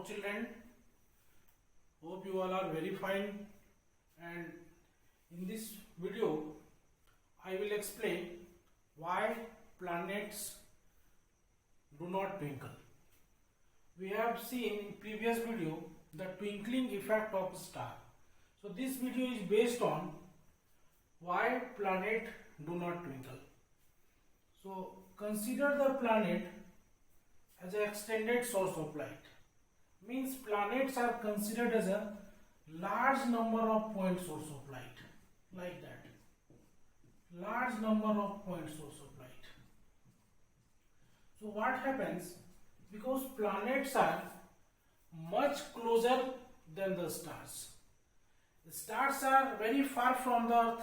Hello children, hope you all are very fine, and in this video I will explain why planets do not twinkle. We have seen in previous video the twinkling effect of a star. So this video is based on why planet do not twinkle. So consider the planet as an extended source of light. Means planets are considered as a large number of point source of light, like that. Large number of point source of light. So what happens, because planets are much closer than the stars. The stars are very far from the earth,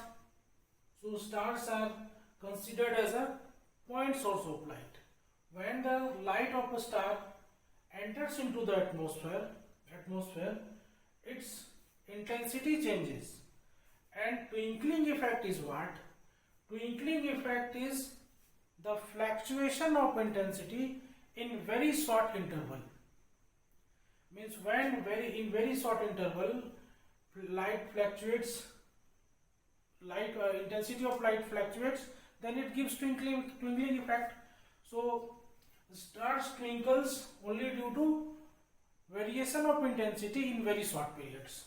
so stars are considered as a point source of light. When the light of a star enters into the atmosphere, its intensity changes. And twinkling effect is what? Twinkling effect is the fluctuation of intensity in very short interval. Means when in very short interval light fluctuates, intensity of light fluctuates, then it gives twinkling effect. So the stars twinkles only due to variation of intensity in very short periods.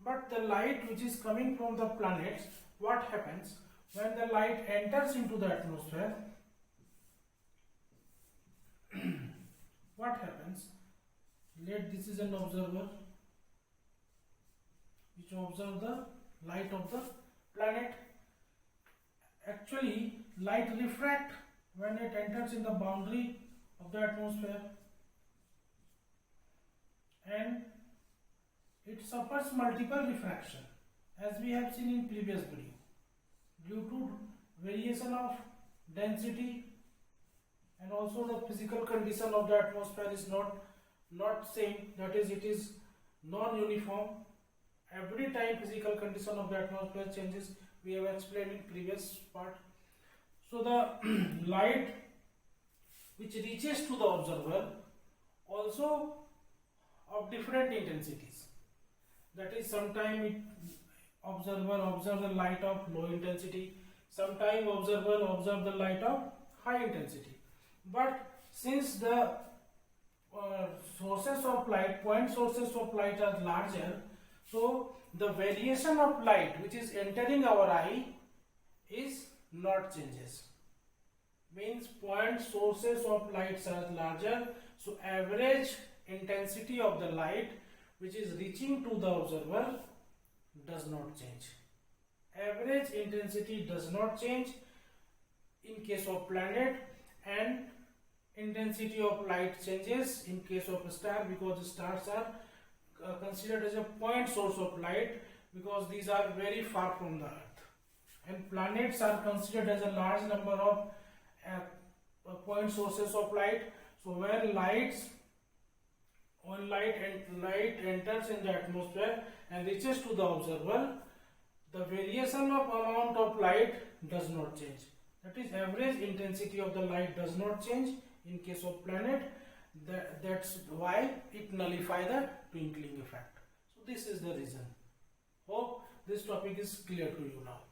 But the light which is coming from the planets, what happens when the light enters into the atmosphere? What happens? This is an observer which observes the light of the planet. Actually, light refracts when it enters in the boundary of the atmosphere, and it suffers multiple refraction, as we have seen in previous video, due to variation of density, and also the physical condition of the atmosphere is not same, that is, it is non-uniform. Every time physical condition of the atmosphere changes, we have explained in previous part. So the light which reaches to the observer also of different intensities. That is, sometime observer observe the light of low intensity, sometime observer observe the light of high intensity. But since the sources of light, point sources of light are larger, so the variation of light which is entering our eye is not changes. Means point sources of lights are larger, so average intensity of the light which is reaching to the observer does not change. Average intensity does not change in case of planet, and intensity of light changes in case of a star, because the stars are considered as a point source of light, because these are very far from the earth, and planets are considered as a large number of point sources of light. So when light enters in the atmosphere and reaches to the observer, the variation of amount of light does not change. That is, average intensity of the light does not change in case of planet. That's why it nullifies the twinkling effect. So this is the reason. Hope this topic is clear to you now.